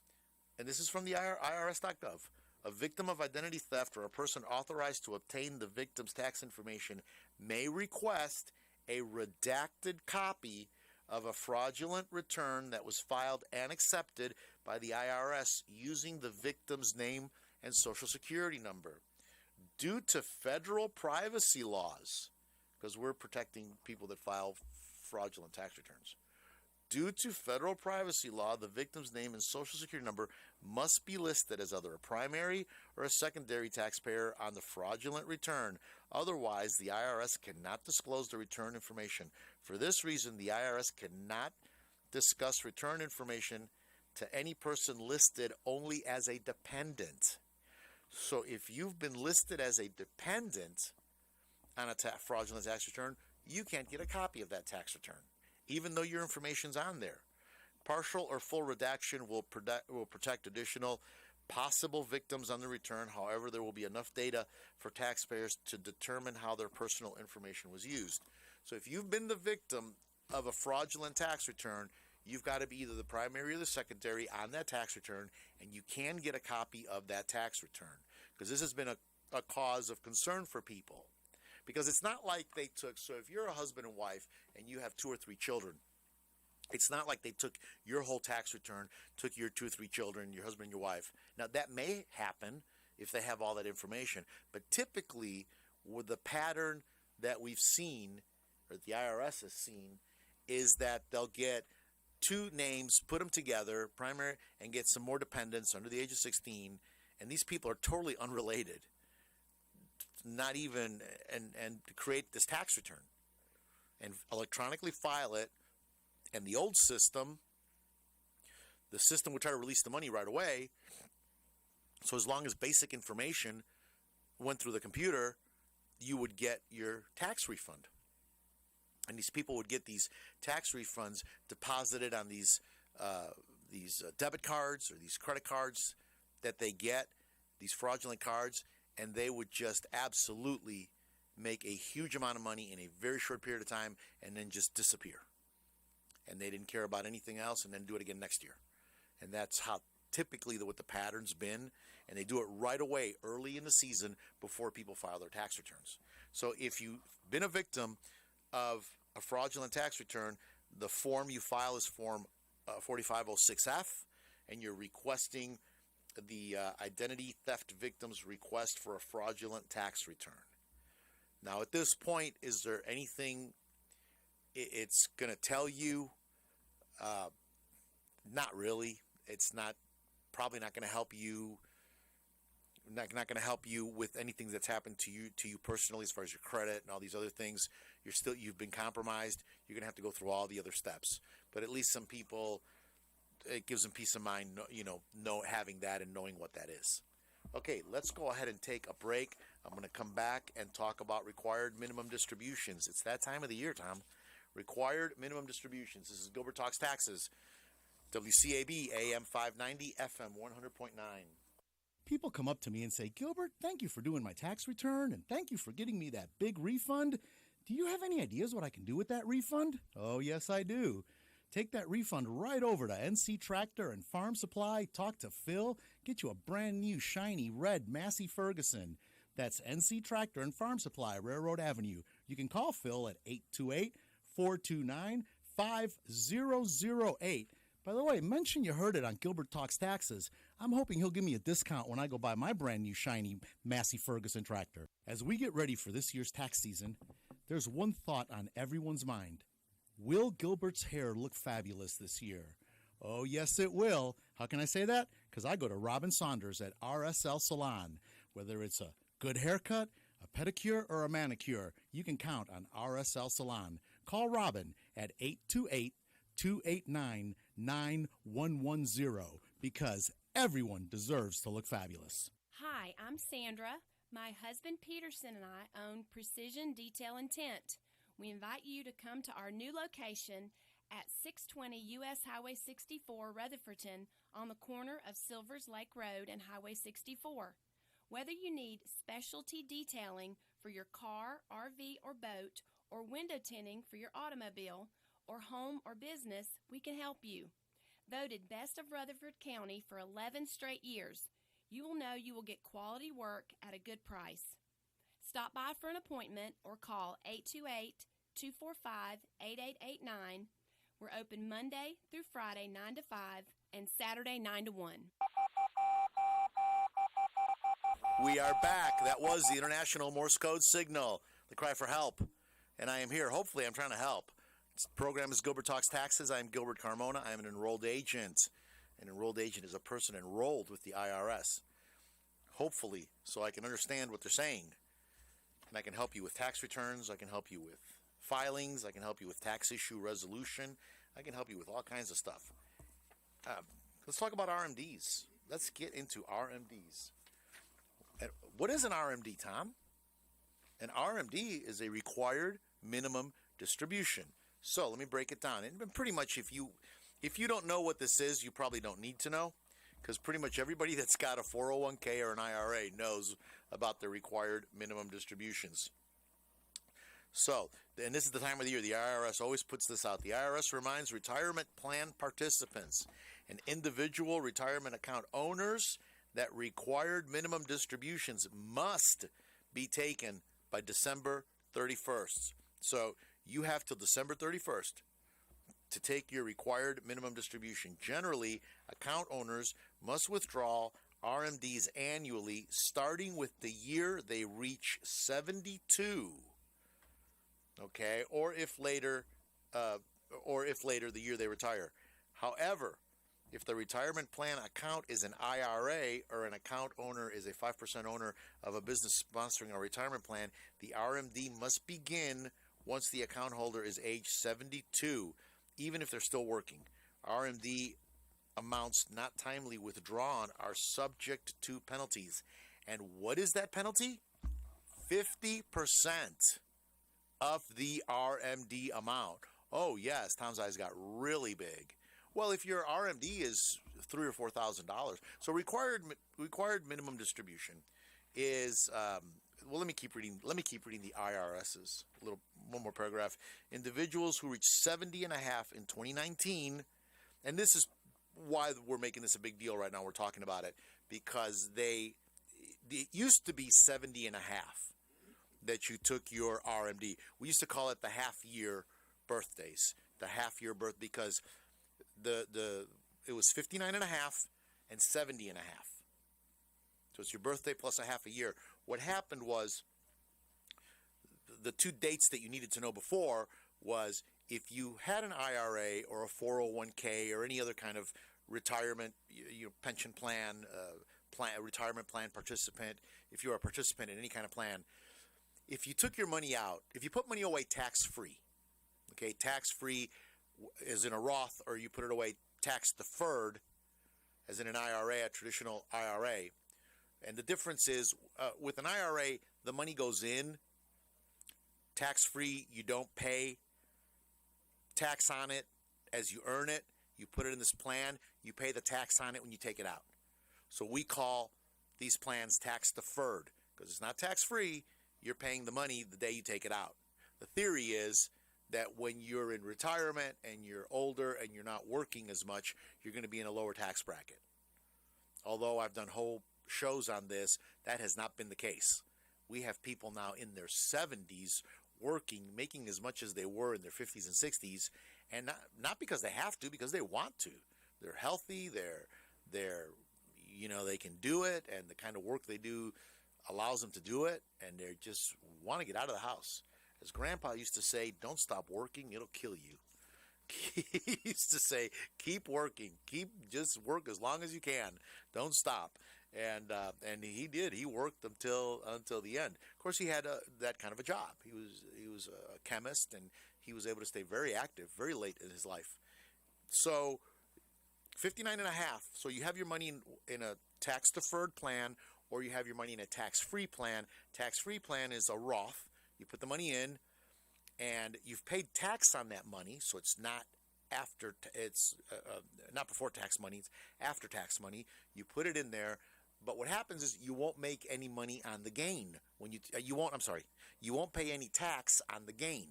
C: and this is from the IRS.gov, a victim of identity theft or a person authorized to obtain the victim's tax information may request a redacted copy of a fraudulent return that was filed and accepted by the IRS using the victim's name and social security number. Due to federal privacy laws, because we're protecting people that file fraudulent tax returns, due to federal privacy law, the victim's name and social security number must be listed as either a primary or a secondary taxpayer on the fraudulent return. Otherwise, the IRS cannot disclose the return information. For this reason, the IRS cannot discuss return information to any person listed only as a dependent. So if you've been listed as a dependent on a fraudulent tax return, you can't get a copy of that tax return, even though your information's on there. Partial or full redaction will protect additional possible victims on the return. However, there will be enough data for taxpayers to determine how their personal information was used. So if you've been the victim of a fraudulent tax return, you've got to be either the primary or the secondary on that tax return, and you can get a copy of that tax return, because this has been a cause of concern for people. Because it's not like they took, so if you're a husband and wife and you have 2 or 3 children, it's not like they took your whole tax return, took your 2 or 3 children, your husband and your wife. Now, that may happen if they have all that information, but typically, with the pattern that we've seen, or the IRS has seen, is that they'll get 2 names, put them together, primary, and get some more dependents under the age of 16, and these people are totally unrelated, not even, and create this tax return and electronically file it. And the old system, the system would try to release the money right away. So as long as basic information went through the computer, you would get your tax refund. And these people would get these tax refunds deposited on these debit cards or these credit cards that they get, these fraudulent cards, and they would just absolutely make a huge amount of money in a very short period of time and then just disappear. And they didn't care about anything else and then do it again next year. And that's how typically what the pattern's been. And they do it right away, early in the season, before people file their tax returns. So if you've been a victim of a fraudulent tax return, the form you file is Form 4506F, and you're requesting the Identity Theft Victims Request for a Fraudulent Tax Return. Now, at this point, is there anything it's going to tell you? Not really. It's probably not going to help you. Not going to help you with anything that's happened to you personally, as far as your credit and all these other things. You've been compromised. You're going to have to go through all the other steps. But at least some people, it gives them peace of mind, having that and knowing what that is. Okay, let's go ahead and take a break. I'm going to come back and talk about required minimum distributions. It's that time of the year, Tom. Required minimum distributions. This is Gilbert Talks Taxes. WCAB AM 590, FM 100.9.
D: People come up to me and say, Gilbert, thank you for doing my tax return, and thank you for getting me that big refund. Do you have any ideas what I can do with that refund? Oh, yes, I do. Take that refund right over to NC Tractor and Farm Supply, talk to Phil, get you a brand new shiny red Massey Ferguson. That's NC Tractor and Farm Supply, Railroad Avenue. You can call Phil at 828-429-5008. By the way, mention you heard it on Gilbert Talks Taxes. I'm hoping he'll give me a discount when I go buy my brand new shiny Massey Ferguson tractor. As we get ready for this year's tax season, there's one thought on everyone's mind. Will Gilbert's hair look fabulous this year? Oh, yes, it will. How can I say that? Because I go to Robin Saunders at RSL Salon. Whether it's a good haircut, a pedicure, or a manicure, you can count on RSL Salon. Call Robin at 828-289-9110 because everyone deserves to look fabulous.
E: Hi, I'm Sandra. My husband Peterson and I own Precision Detail and Tint. We invite you to come to our new location at 620 U.S. Highway 64, Rutherford, on the corner of Silvers Lake Road and Highway 64. Whether you need specialty detailing for your car, RV, or boat, or window tinting for your automobile or home or business, we can help you. Voted Best of Rutherford County for 11 straight years, you will know you will get quality work at a good price. Stop by for an appointment or call 828-245-8889. We're open Monday through Friday 9 to 5 and Saturday 9 to 1.
C: We are back. That was the International Morse Code Signal, the cry for help. And I am here. Hopefully, I'm trying to help. This program is Gilbert Talks Taxes. I am Gilbert Carmona. I am an enrolled agent. An enrolled agent is a person enrolled with the IRS. Hopefully, so I can understand what they're saying. And I can help you with tax returns. I can help you with filings. I can help you with tax issue resolution. I can help you with all kinds of stuff. Let's talk about RMDs. Let's get into RMDs. What is an RMD, Tom? An RMD is a required minimum distribution. So let me break it down. And pretty much if you don't know what this is, you probably don't need to know, because pretty much everybody that's got a 401k or an IRA knows about the required minimum distributions. So, and this is the time of the year, the IRS always puts this out. The IRS reminds retirement plan participants and individual retirement account owners that required minimum distributions must be taken by December 31st. So you have till December 31st to take your required minimum distribution. Generally, account owners must withdraw RMDs annually starting with the year they reach 72. Okay, or if later the year they retire. However, if the retirement plan account is an IRA or an account owner is a 5% owner of a business sponsoring a retirement plan, the RMD must begin once the account holder is age 72, even if they're still working. RMD amounts not timely withdrawn are subject to penalties. And what is that penalty? 50% of the RMD amount. Oh yes, Tom's eyes got really big. Well, if your RMD is $3,000 or $4,000, so required minimum distribution is let me keep reading the IRS's one more paragraph. Individuals who reach 70 and a half in 2019, and this is why we're making this a big deal right now. We're talking about it because it used to be 70 and a half that you took your RMD. We used to call it the half year birthdays, the half year birth, because it was 59 and a half and 70 and a half. So it's your birthday plus a half a year. What happened was the two dates that you needed to know before was if you had an IRA or a 401k or any other kind of retirement, pension plan, retirement plan participant, if you're a participant in any kind of plan, if you took your money out, if you put money away tax-free, okay, tax-free is in a Roth, or you put it away tax-deferred as in an IRA, a traditional IRA. And the difference is with an IRA, the money goes in tax-free. You don't pay tax on it as you earn it. You put it in this plan. You pay the tax on it when you take it out. So we call these plans tax-deferred because it's not tax-free. You're paying the money the day you take it out. The theory is that when you're in retirement and you're older and you're not working as much, you're going to be in a lower tax bracket. Although I've done whole shows on this, that has not been the case. We have people now in their 70s working, making as much as they were in their 50s and 60s, and not because they have to, because they want to. They're healthy, they're they can do it, and the kind of work they do allows them to do it, and they just want to get out of the house. As Grandpa used to say, don't stop working, it'll kill you. He used to say, keep working, just work as long as you can, don't stop. And he did. He worked until the end. Of course, he had that kind of a job. He was a chemist, and he was able to stay very active very late in his life. So 59 and a half. So you have your money in a tax-deferred plan, or you have your money in a tax-free plan. Tax-free plan is a Roth. You put the money in, and you've paid tax on that money, so it's not not before tax money. It's after tax money. You put it in there, but what happens is you won't make any money on the gain when you won't pay any tax on the gain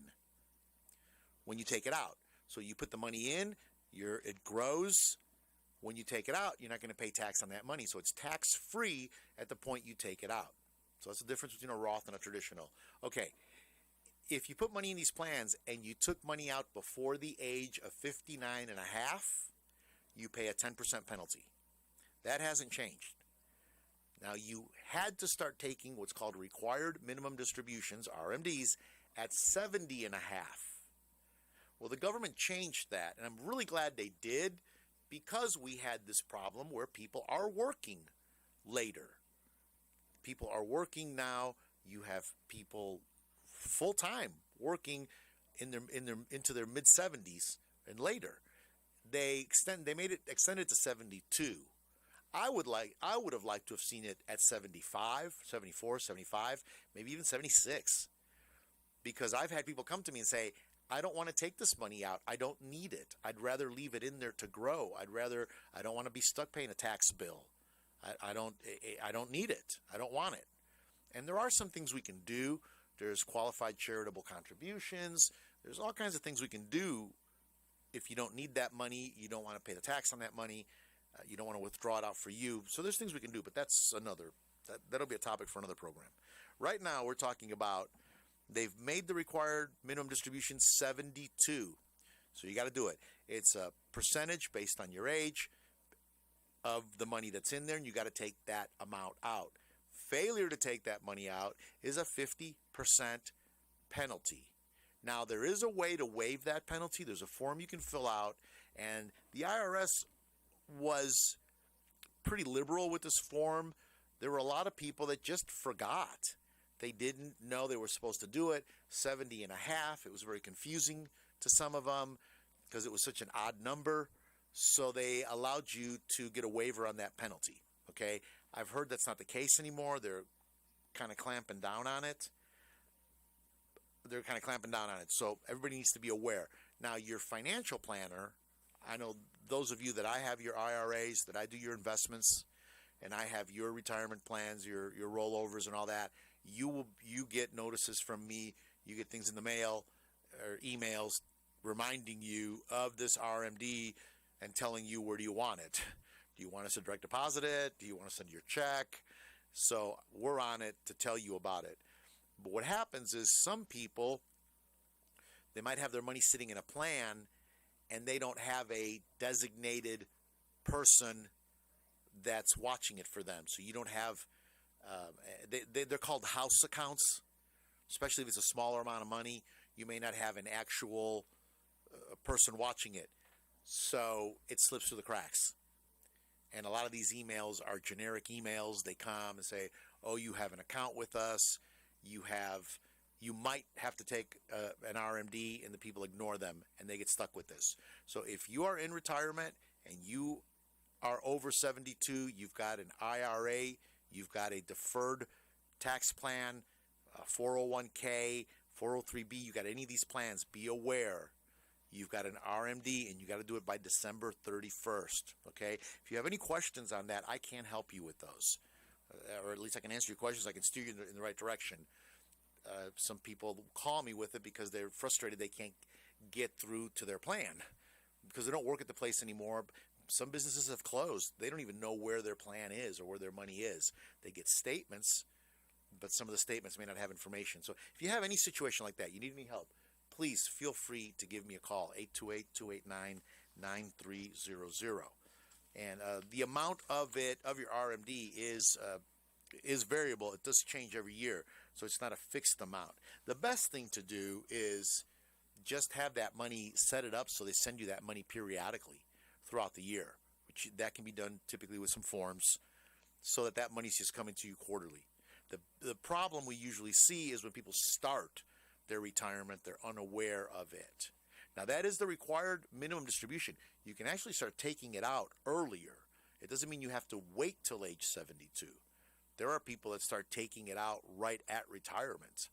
C: when you take it out. So you put the money in, it grows. When you take it out, you're not going to pay tax on that money. So it's tax-free at the point you take it out. So that's the difference between a Roth and a traditional. Okay, if you put money in these plans and you took money out before the age of 59 and a half, you pay a 10% penalty. That hasn't changed. Now, you had to start taking what's called required minimum distributions, RMDs, at 70 and a half. Well, the government changed that, and I'm really glad they did, because we had this problem where people are working later. People are working now. You have people full-time working into their mid-70s and later. They made it extended to 72. I would have liked to have seen it at 75, 74, 75, maybe even 76. Because I've had people come to me and say, I don't want to take this money out. I don't need it. I'd rather leave it in there to grow. I don't want to be stuck paying a tax bill. I don't need it. I don't want it. And there are some things we can do. There's qualified charitable contributions. There's all kinds of things we can do. If you don't need that money, you don't want to pay the tax on that money, you don't want to withdraw it out for you. So there's things we can do, but that'll be a topic for another program. Right now, we're talking about they've made the required minimum distribution 72. So you got to do it. It's a percentage based on your age of the money that's in there, and you got to take that amount out. Failure to take that money out is a 50% penalty. Now, there is a way to waive that penalty. There's a form you can fill out, and the IRS was pretty liberal with this form. There were a lot of people that just forgot. They didn't know they were supposed to do it. 70 and a half. It was very confusing to some of them because it was such an odd number. So they allowed you to get a waiver on that penalty. Okay? I've heard that's not the case anymore. They're kind of clamping down on it. So everybody needs to be aware. Now, your financial planner, I know those of you that I have your IRAs, that I do your investments, and I have your retirement plans, your rollovers and all that, you get notices from me. You get things in the mail or emails reminding you of this RMD and telling you, where do you want it? Do you want us to direct deposit it? Do you want to send your check? So we're on it to tell you about it. But what happens is some people, they might have their money sitting in a plan and they don't have a designated person that's watching it for them. So you don't have, they're called house accounts, especially if it's a smaller amount of money. You may not have an actual person watching it. So it slips through the cracks. And a lot of these emails are generic emails. They come and say, oh, you have an account with us. You might have to take an RMD, and the people ignore them, and they get stuck with this. So if you are in retirement and you are over 72, you've got an IRA, you've got a deferred tax plan, 401k, 403b, you got any of these plans, be aware. You've got an RMD, and you got to do it by December 31st, okay? If you have any questions on that, I can't help you with those. Or at least I can answer your questions. I can steer you in the right direction. Some people call me with it because they're frustrated they can't get through to their plan because they don't work at the place anymore. Some businesses have closed. They don't even know where their plan is or where their money is. They get statements, but some of the statements may not have information. So if you have any situation like that, you need any help, please feel free to give me a call, 828-289-9300. And the amount of your RMD is variable. It does change every year, so it's not a fixed amount. The best thing to do is just have that money, set it up so they send you that money periodically throughout the year, that can be done typically with some forms so that money's just coming to you quarterly. The problem we usually see is when people start their retirement, they're unaware of it. Now, that is the required minimum distribution. You can actually start taking it out earlier. It doesn't mean you have to wait till age 72. There are people that start taking it out right at retirement.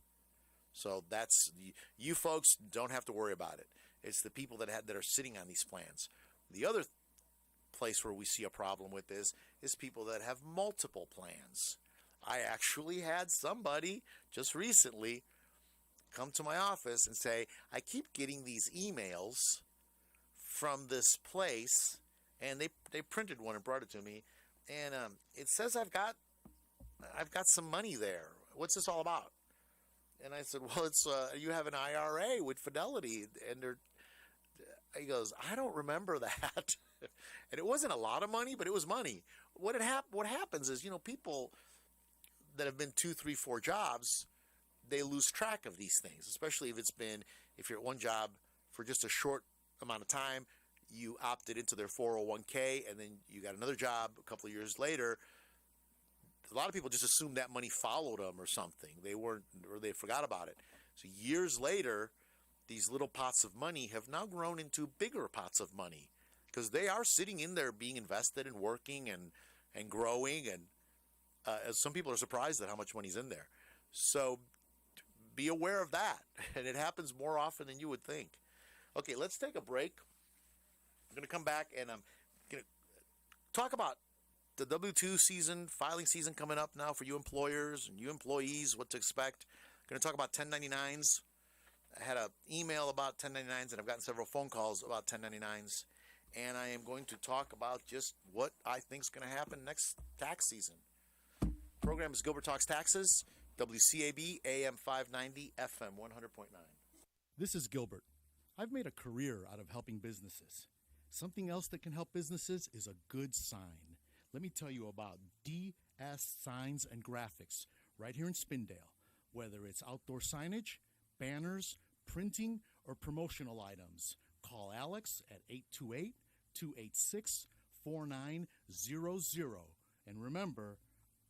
C: So you folks don't have to worry about it. It's the people that are sitting on these plans. The other place where we see a problem with this is people that have multiple plans. I actually had somebody just recently come to my office and say, I keep getting these emails from this place, and they printed one and brought it to me, and it says I've got some money there. What's this all about? And I said, well, it's you have an IRA with Fidelity, and he goes, I don't remember that. And it wasn't a lot of money, but it was money. What happens is, people that have been 2, 3, 4 jobs, they lose track of these things, especially if you're at one job for just a short amount of time, you opted into their 401k, and then you got another job a couple of years later. A lot of people just assumed that money followed them or something. They forgot about it. So years later, these little pots of money have now grown into bigger pots of money because they are sitting in there being invested and working and growing. And some people are surprised at how much money's in there. So be aware of that. And it happens more often than you would think. Okay, let's take a break. I'm going to come back and I'm going to talk about the W-2 season, filing season coming up now for you employers and you employees, what to expect. I'm going to talk about 1099s. I had an email about 1099s, and I've gotten several phone calls about 1099s. And I am going to talk about just what I think is going to happen next tax season. Program is Gilbert Talks Taxes, WCAB, AM 590, FM 100.9.
D: This is Gilbert. I've made a career out of helping businesses. Something else that can help businesses is a good sign. Let me tell you about DS Signs and Graphics right here in Spindale. Whether it's outdoor signage, banners, printing, or promotional items, call Alex at 828-286-4900. And remember,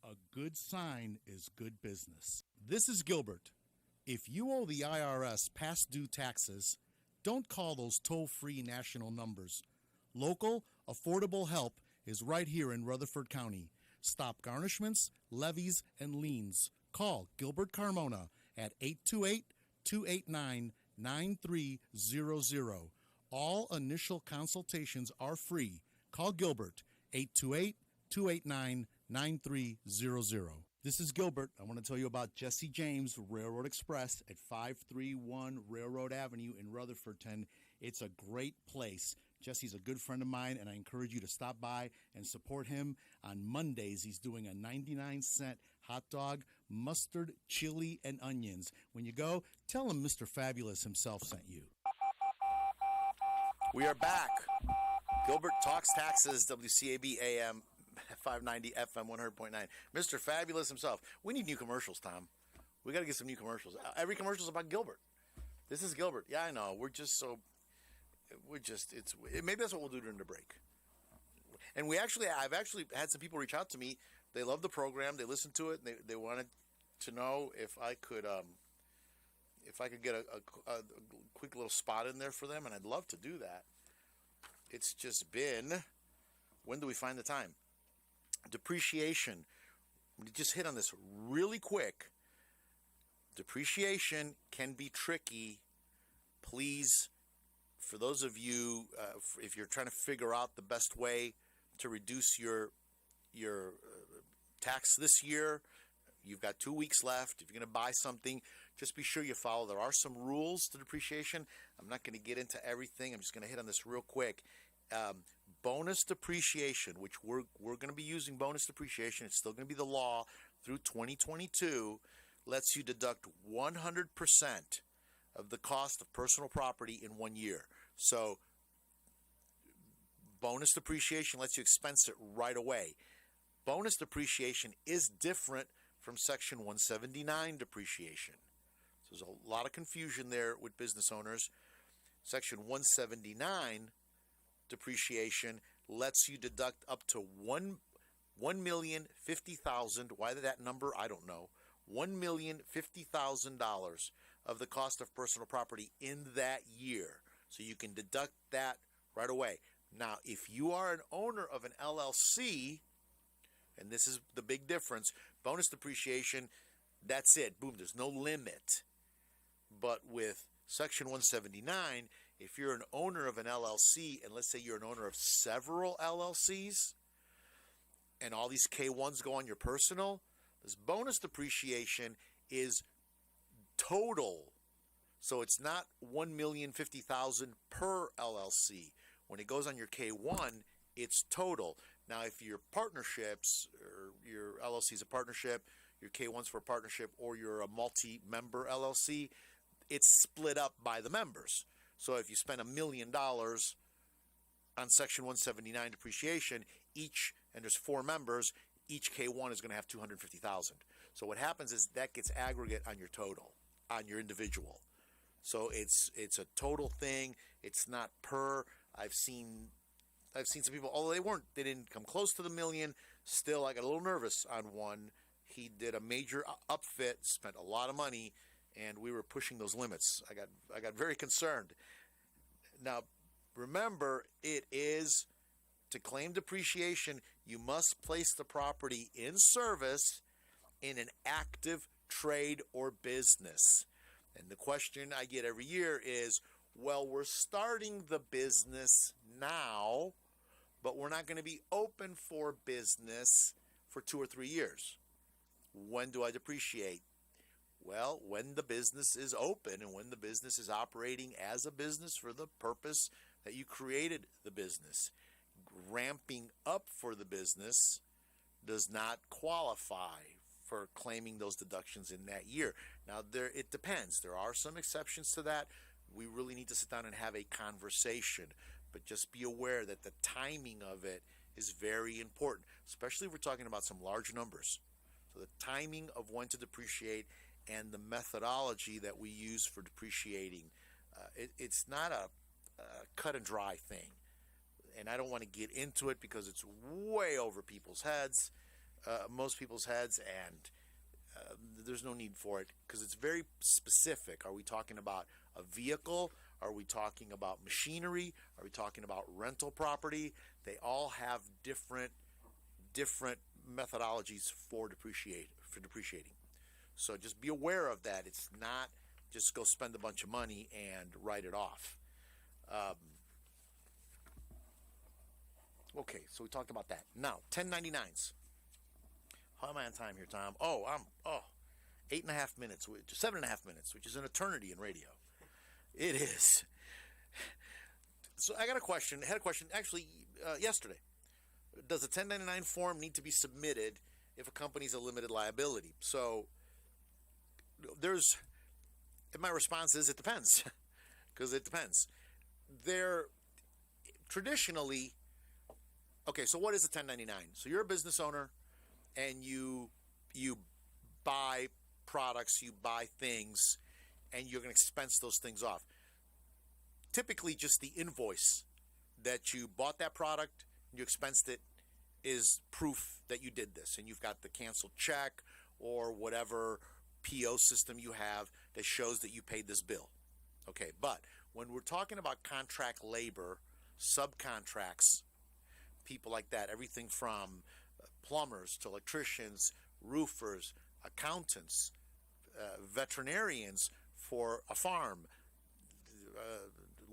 D: a good sign is good business. This is Gilbert. If you owe the IRS past due taxes, don't call those toll-free national numbers. Local, affordable help is right here in Rutherford County. Stop garnishments, levies, and liens. Call Gilbert Carmona at 828-289-9300. All initial consultations are free. Call Gilbert, 828-289-9300. This is Gilbert. I want to tell you about Jesse James Railroad Express at 531 Railroad Avenue in Rutherford. It's a great place. Jesse's a good friend of mine, and I encourage you to stop by and support him. On Mondays, he's doing a 99-cent hot dog, mustard, chili, and onions. When you go, tell him Mr. Fabulous himself sent you.
C: We are back. Gilbert Talks Taxes, WCAB AM 590, FM 100.9. Mr. Fabulous himself. We need new commercials, Tom. We got to get some new commercials. Every commercial is about Gilbert. This is Gilbert. Yeah, I know. Maybe that's what we'll do during the break. And I've actually had some people reach out to me. They love the program. They listen to it. And they wanted to know if I could get a quick little spot in there for them, and I'd love to do that. It's just been, when do we find the time? Depreciation. We just hit on this really quick. Depreciation can be tricky. Please, for those of you, if you're trying to figure out the best way to reduce your tax this year, you've got 2 weeks left. If you're going to buy something, just be sure you follow. There are some rules to depreciation. I'm not going to get into everything. I'm just going to hit on this real quick. Bonus depreciation, which we're going to be using bonus depreciation. It's still going to be the law through 2022, lets you deduct 100% of the cost of personal property in 1 year. So bonus depreciation lets you expense it right away. Bonus depreciation is different from Section 179 depreciation. So there's a lot of confusion there with business owners. Section 179 depreciation lets you deduct up to $1,050,000. Why that number? I don't know. $1,050,000 of the cost of personal property in that year. So you can deduct that right away. Now, if you are an owner of an LLC, and this is the big difference, bonus depreciation, that's it. Boom, there's no limit. But with Section 179, if you're an owner of an LLC, and let's say you're an owner of several LLCs, and all these K-1s go on your personal, This bonus depreciation is total. So it's not $1,050,000 per LLC. When it goes on your K1, it's total. Now, if your partnerships, or your LLC is a partnership, your K1's for a partnership, or you're a multi-member LLC, it's split up by the members. So if you spend $1 million on Section 179 depreciation, and there's 4 members, each K1 is going to have $250,000. So what happens is that gets aggregate on your total, on your individual. So it's a total thing. It's not per. I've seen some people, although they didn't come close to the million. Still, I got a little nervous on one. He did a major upfit, spent a lot of money, and we were pushing those limits. I got very concerned. Now, remember, it is to claim depreciation, you must place the property in service in an active trade or business. And the question I get every year is, well, we're starting the business now, but we're not going to be open for business for 2 or 3 years. When do I depreciate? Well, when the business is open and when the business is operating as a business for the purpose that you created the business. Ramping up for the business does not qualify for claiming those deductions in that year. Now, it depends. There are some exceptions to that. We really need to sit down and have a conversation. But just be aware that the timing of it is very important, especially if we're talking about some large numbers. So the timing of when to depreciate and the methodology that we use for depreciating, it's not a cut and dry thing. And I don't want to get into it because it's way over people's heads, most people's heads, and there's no need for it because it's very specific. Are we talking about a vehicle? Are we talking about machinery? Are we talking about rental property? They all have different methodologies for depreciating. So just be aware of that. It's not just go spend a bunch of money and write it off. Okay, so we talked about that. Now, 1099s. How am I on time here, Tom? I'm 8.5 minutes, 7.5 minutes, which is an eternity in radio. It is. So I got a question. I had a question actually yesterday. Does a 1099 form need to be submitted if a company's a limited liability? So my response is it depends, because it depends. Traditionally, okay, so what is a 1099? So you're a business owner and you buy products, you buy things, and you're going to expense those things off. Typically, just the invoice that you bought that product, you expensed it, is proof that you did this, and you've got the canceled check or whatever PO system you have that shows that you paid this bill. Okay, but when we're talking about contract labor, subcontracts, people like that, everything from plumbers to electricians, roofers, accountants, veterinarians for a farm,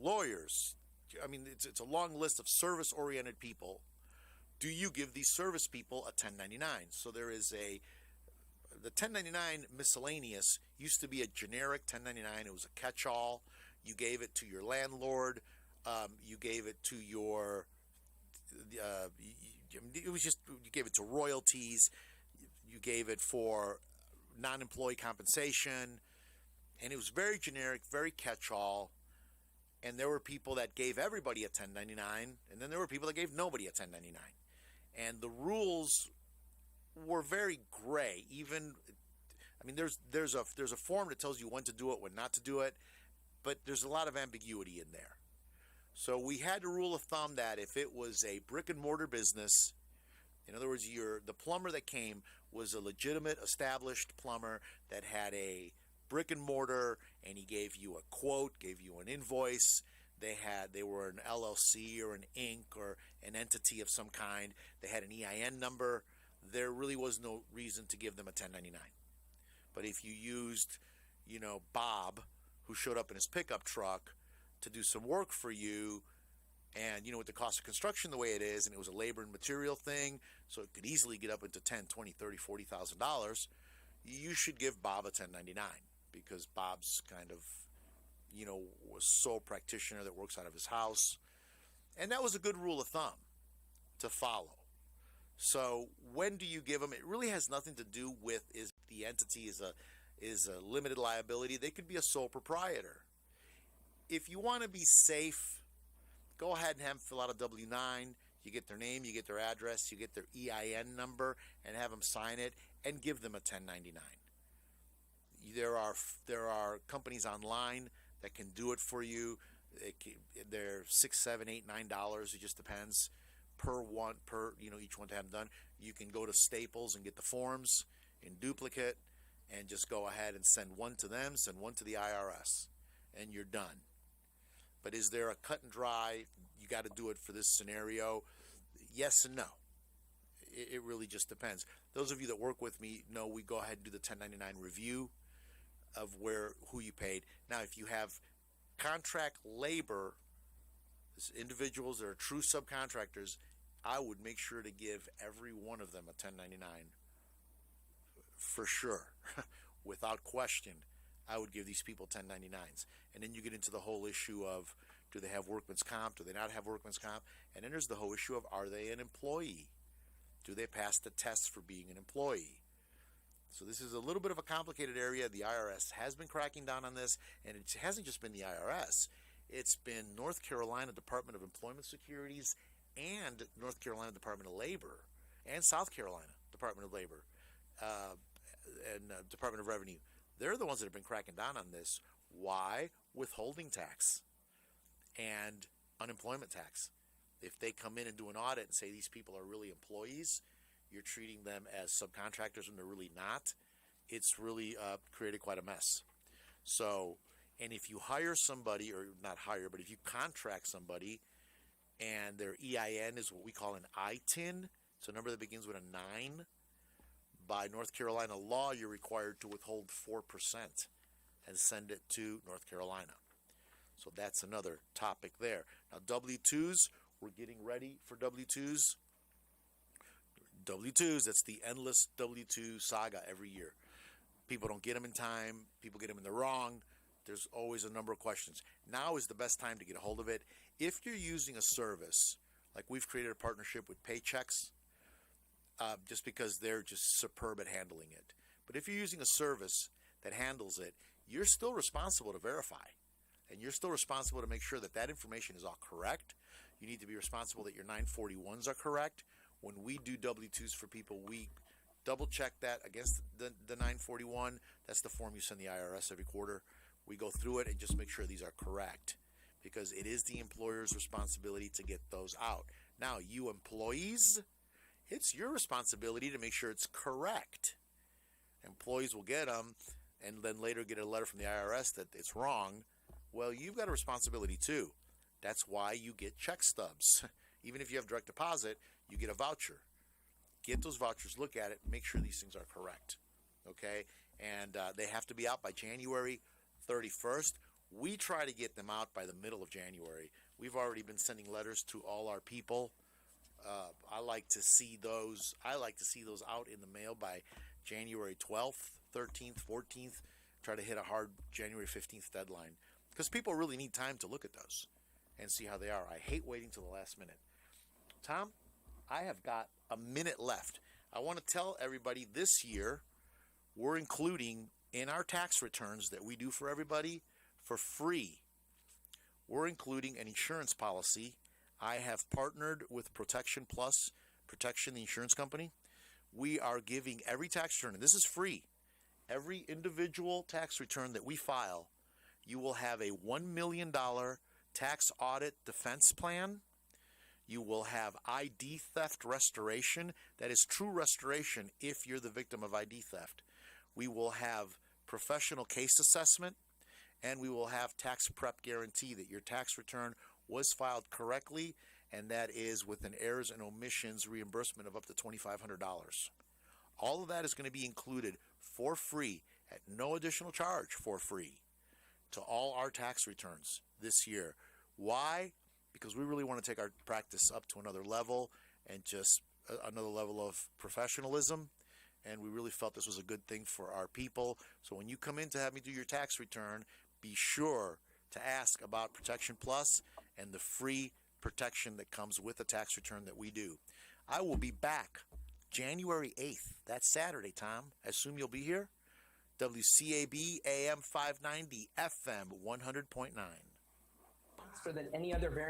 C: lawyers. I mean, it's a long list of service-oriented people. Do you give these service people a 1099? So there is the 1099 miscellaneous used to be a generic 1099. It was a catch-all. You gave it to your landlord. You gave it to your it was just, you gave it to royalties, you gave it for non-employee compensation, and it was very generic, very catch-all. And there were people that gave everybody a 1099, and then there were people that gave nobody a 1099. And the rules were very gray. There's a form that tells you when to do it, when not to do it, but there's a lot of ambiguity in there. So we had a rule of thumb that if it was a brick and mortar business, in other words, the plumber that came was a legitimate, established plumber that had a brick and mortar, and he gave you a quote, gave you an invoice. They were an LLC or an Inc. or an entity of some kind. They had an EIN number. There really was no reason to give them a 1099. But if you used, Bob, who showed up in his pickup truck to do some work for you, And, with the cost of construction the way it is, and it was a labor and material thing, so it could easily get up into $10, $20, $30, $40,000, you should give Bob a 1099 because Bob's kind of, was sole practitioner that works out of his house. And that was a good rule of thumb to follow. So when do you give them? It really has nothing to do with is the entity is a limited liability. They could be a sole proprietor. If you want to be safe, go ahead and have them fill out a W-9. You get their name, you get their address, you get their EIN number, and have them sign it and give them a 1099. There are companies online that can do it for you. They're $6, $7, $8, $9. It just depends per each one to have them done. You can go to Staples and get the forms in duplicate and just go ahead and send one to them, send one to the IRS, and you're done. But is there a cut and dry, you got to do it for this scenario? Yes and no. It really just depends. Those of you that work with me know we go ahead and do the 1099 review of who you paid. Now, if you have contract labor, individuals that are true subcontractors, I would make sure to give every one of them a 1099 for sure. Without question, I would give these people 1099s. And then you get into the whole issue of, do they have workman's comp? Do they not have workman's comp? And then there's the whole issue of, are they an employee? Do they pass the tests for being an employee? So this is a little bit of a complicated area. The IRS has been cracking down on this, and it hasn't just been the IRS. It's been North Carolina Department of Employment Securities and North Carolina Department of Labor and South Carolina Department of Labor and Department of Revenue. They're the ones that have been cracking down on this. Why? Withholding tax and unemployment tax. If they come in and do an audit and say these people are really employees, you're treating them as subcontractors when they're really not, it's really created quite a mess. So, and if you hire somebody, or not hire, but if you contract somebody and their EIN is what we call an ITIN, it's a number that begins with a 9, by North Carolina law, you're required to withhold 4% and send it to North Carolina. So that's another topic there. Now, W-2s, we're getting ready for W-2s. W-2s, that's the endless W-2 saga every year. People don't get them in time. People get them in the wrong. There's always a number of questions. Now is the best time to get a hold of it. If you're using a service, like we've created a partnership with Paychecks, just because they're just superb at handling it. But if you're using a service that handles it, you're still responsible to verify. And you're still responsible to make sure that that information is all correct. You need to be responsible that your 941s are correct. When we do W-2s for people, we double check that against the 941. That's the form you send the IRS every quarter. We go through it and just make sure these are correct, because it is the employer's responsibility to get those out. Now, you employees, it's your responsibility to make sure it's correct. Employees will get them and then later get a letter from the IRS that it's wrong. Well, you've got a responsibility too. That's why you get check stubs. Even if you have direct deposit, you get a voucher. Get those vouchers, look at it, make sure these things are correct. Okay? And they have to be out by January 31st. We try to get them out by the middle of January. We've already been sending letters to all our people. I like to see those out in the mail by January 12th, 13th, 14th. Try to hit a hard January 15th deadline, because people really need time to look at those and see how they are. I hate waiting till the last minute. Tom, I have got a minute left. I want to tell everybody this year we're including in our tax returns that we do for everybody for free. We're including an insurance policy. I have partnered with Protection Plus, Protection, the insurance company. We are giving every tax return, and this is free, every individual tax return that we file, you will have a $1 million tax audit defense plan. You will have ID theft restoration. That is true restoration if you're the victim of ID theft. We will have professional case assessment, and we will have tax prep guarantee that your tax return was filed correctly, and that is with an errors and omissions reimbursement of up to $2,500. All of that is going to be included for free at no additional charge, for free, to all our tax returns this year. Why? because we really want to take our practice up to another level and just another level of professionalism. And we really felt this was a good thing for our people. So when you come in to have me do your tax return, be sure to ask about Protection Plus and the free protection that comes with the tax return that we do. I will be back January 8th. That's Saturday, Tom. I assume you'll be here. WCAB AM 590 FM 100.9.
F: Than any other variant